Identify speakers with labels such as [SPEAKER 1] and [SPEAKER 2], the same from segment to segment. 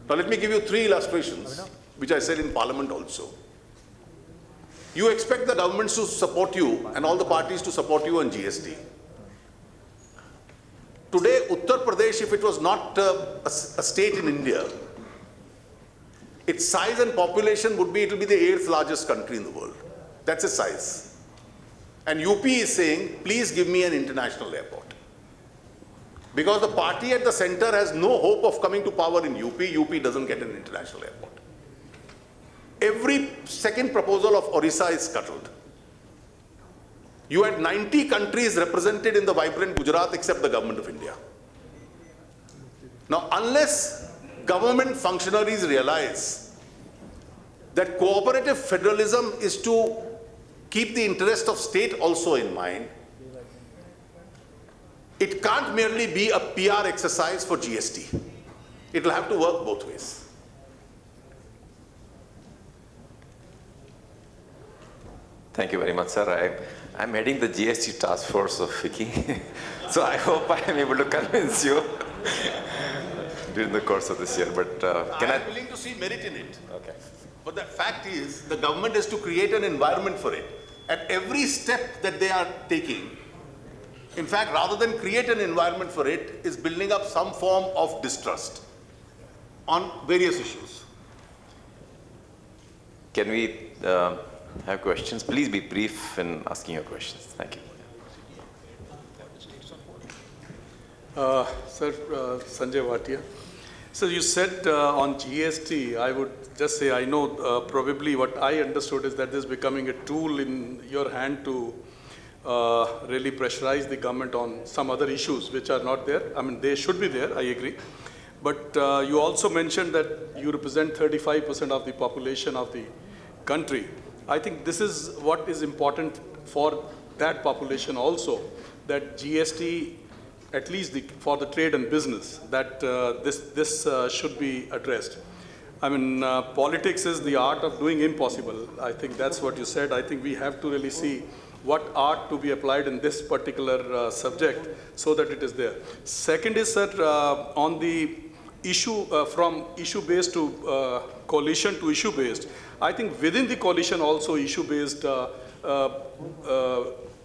[SPEAKER 1] Now let me give you 3 illustrations, which I said in Parliament also. You expect the governments to support you and all the parties to support you on GST. Today, Uttar Pradesh, if it was not a state in India, its size and population would be, it will be the 8th largest country in the world. That's its size. And UP is saying, please give me an international airport. Because the party at the center has no hope of coming to power in UP, UP doesn't get an international airport. Every second proposal of Orissa is scuttled. You had 90 countries represented in the vibrant Gujarat except the government of India. Now, unless government functionaries realize that cooperative federalism is to keep the interest of state also in mind, it can't merely be a PR exercise for GST. It will have to work both ways.
[SPEAKER 2] Thank you very much, sir. I'm heading the GST task force of FICCI, so I hope I am able to convince you during the course of this year. But
[SPEAKER 1] I'm willing to see merit in it.
[SPEAKER 2] Okay.
[SPEAKER 1] But the fact is, the government is to create an environment for it. At every step that they are taking, in fact, rather than create an environment for it, is building up some form of distrust on various issues.
[SPEAKER 2] Can we have questions? Please be brief in asking your questions. Thank you.
[SPEAKER 3] Sir, Sanjay Bhatia. So you said on GST, I would just say, I know probably what I understood is that this is becoming a tool in your hand to really pressurize the government on some other issues which are not there. I mean, they should be there, I agree. But you also mentioned that you represent 35% of the population of the country. I think this is what is important for that population also, that GST, at least for the trade and business, that this should be addressed. I mean, politics is the art of doing impossible. I think that's what you said. I think we have to really see what art to be applied in this particular subject so that it is there. Second is that on the issue, from issue-based to coalition to issue-based, I think within the coalition also issue-based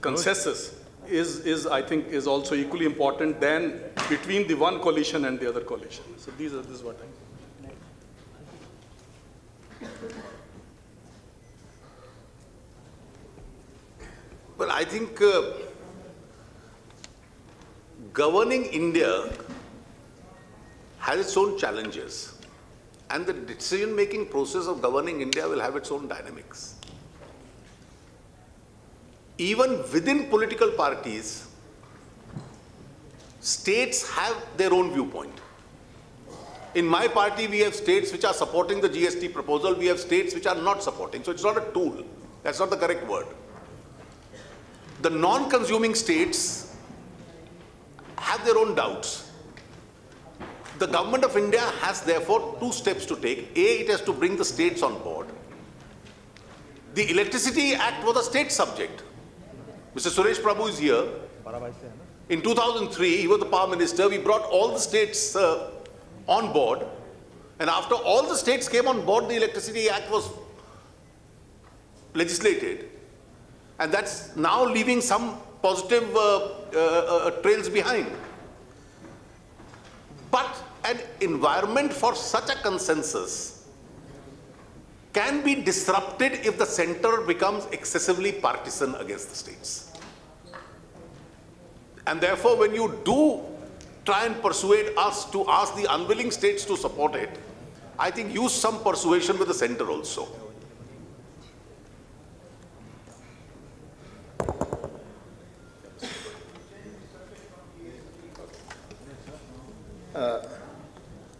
[SPEAKER 3] consensus is I think is also equally important than between the one coalition and the other coalition. So this is what I think.
[SPEAKER 1] Well, I think governing India has its own challenges, and the decision-making process of governing India will have its own dynamics. Even within political parties, states have their own viewpoint. In my party, we have states which are supporting the GST proposal. We have states which are not supporting. So it's not a tool. That's not the correct word. The non-consuming states have their own doubts. The government of India has therefore 2 steps to take. A, it has to bring the states on board. The Electricity Act was a state subject. Mr. Suresh Prabhu is here. In 2003, he was the power minister. We brought all the states on board. And after all the states came on board, the Electricity Act was legislated. And that's now leaving some positive trails behind. But an environment for such a consensus can be disrupted if the center becomes excessively partisan against the states. And therefore, when you do try and persuade us to ask the unwilling states to support it, I think use some persuasion with the center also.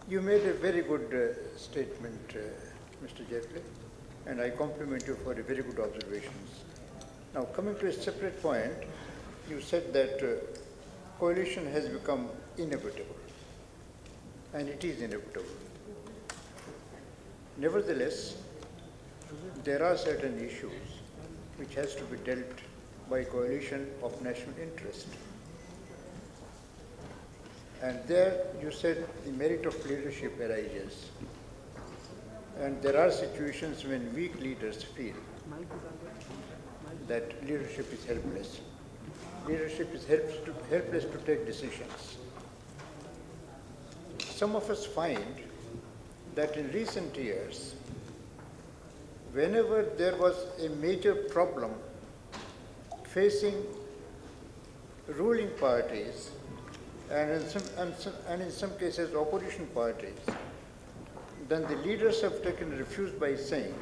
[SPEAKER 4] You made a very good statement, Mr. Jaitley, and I compliment you for the very good observations. Now, coming to a separate point, you said that coalition has become inevitable, and it is inevitable. Nevertheless, there are certain issues which has to be dealt by coalition of national interest. And there you said the merit of leadership arises, and there are situations when weak leaders feel that leadership is helpless. Leadership is helpless to take decisions. Some of us find that in recent years, whenever there was a major problem facing ruling parties and in some cases opposition parties, then the leaders have taken refuge by saying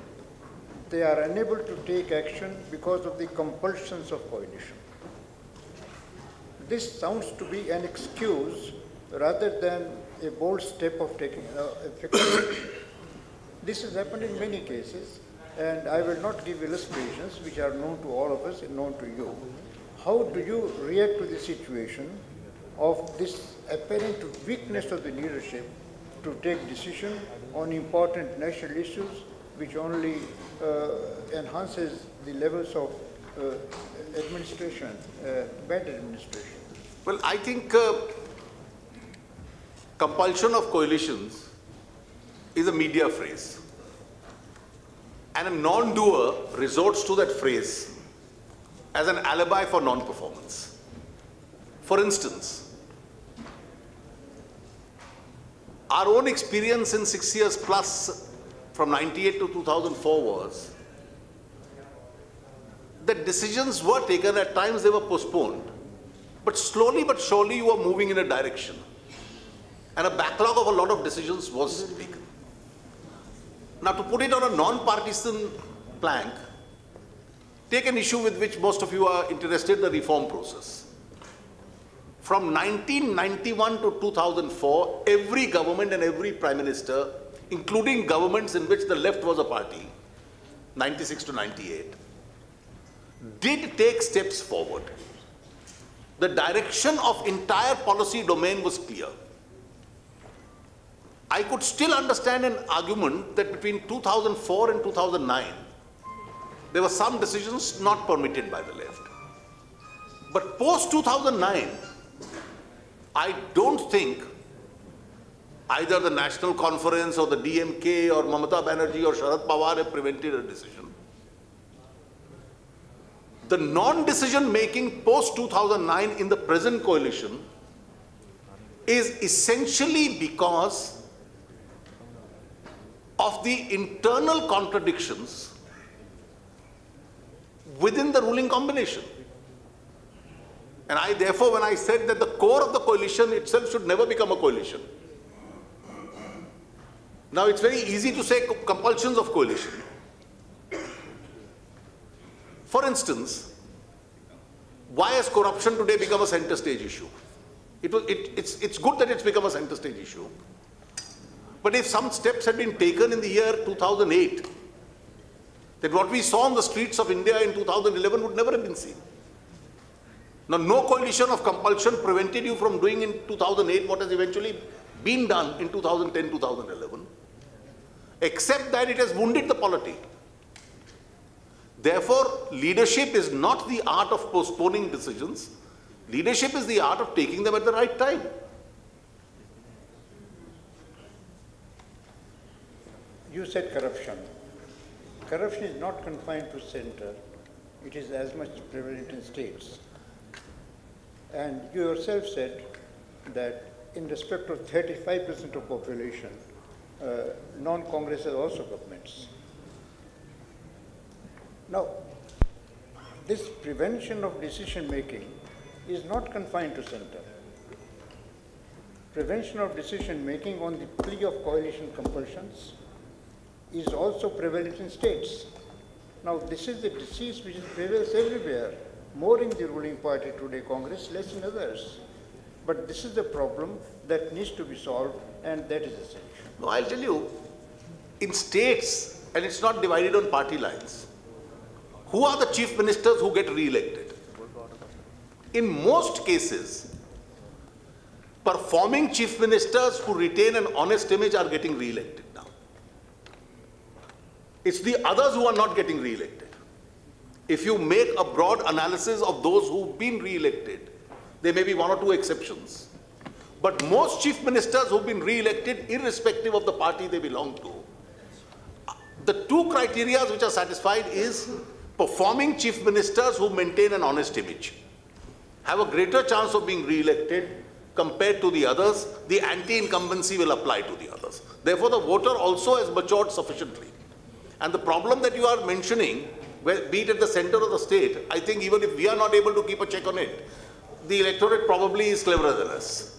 [SPEAKER 4] they are unable to take action because of the compulsions of coalition. This sounds to be an excuse rather than a bold step of taking effective action. This has happened in many cases, and I will not give illustrations which are known to all of us and known to you. How do you react to the situation of this apparent weakness of the leadership to take decision on important national issues which only enhances the levels of administration, bad administration?
[SPEAKER 1] Well, I think compulsion of coalitions is a media phrase. And a non-doer resorts to that phrase as an alibi for non-performance. For instance, our own experience in 6 years plus from 98 to 2004 was that decisions were taken, at times they were postponed, but slowly but surely you were moving in a direction. And a backlog of a lot of decisions was taken. Now, to put it on a non-partisan plank, take an issue with which most of you are interested, the reform process. From 1991 to 2004, every government and every prime minister, including governments in which the left was a party, 96 to 98, did take steps forward. The direction of entire policy domain was clear. I could still understand an argument that between 2004 and 2009, there were some decisions not permitted by the left. But post-2009, I don't think either the National Conference or the DMK or Mamata Banerjee or Sharad Pawar have prevented a decision. The non-decision making post-2009 in the present coalition is essentially because of the internal contradictions within the ruling combination. And I, therefore, when I said that the core of the coalition itself should never become a coalition. Now, it's very easy to say compulsions of coalition. For instance, why has corruption today become a center stage issue? It's good that it's become a center stage issue. But if some steps had been taken in the year 2008, then what we saw on the streets of India in 2011 would never have been seen. Now, no coalition of compulsion prevented you from doing in 2008 what has eventually been done in 2010, 2011, except that it has wounded the polity. Therefore, leadership is not the art of postponing decisions. Leadership is the art of taking them at the right time.
[SPEAKER 4] You said corruption. Corruption is not confined to center. It is as much prevalent in states. And you yourself said that in respect of 35% of population, non-Congress are also governments. Now, this prevention of decision making is not confined to center. Prevention of decision making on the plea of coalition compulsions is also prevalent in states. Now, this is the disease which prevails everywhere, more in the ruling party today, Congress, less in others. But this is the problem that needs to be solved, and that is essential.
[SPEAKER 1] No, I'll tell you, in states, and it's not divided on party lines, who are the chief ministers who get re-elected? In most cases, performing chief ministers who retain an honest image are getting re-elected now. It's the others who are not getting re-elected. If you make a broad analysis of those who've been re-elected, there may be one or two exceptions. But most chief ministers who've been re-elected, irrespective of the party they belong to, the two criteria which are satisfied is performing chief ministers who maintain an honest image, have a greater chance of being re-elected compared to the others. The anti-incumbency will apply to the others. Therefore, the voter also has matured sufficiently. And the problem that you are mentioning, be it at the center of the state, I think even if we are not able to keep a check on it, the electorate probably is cleverer than us.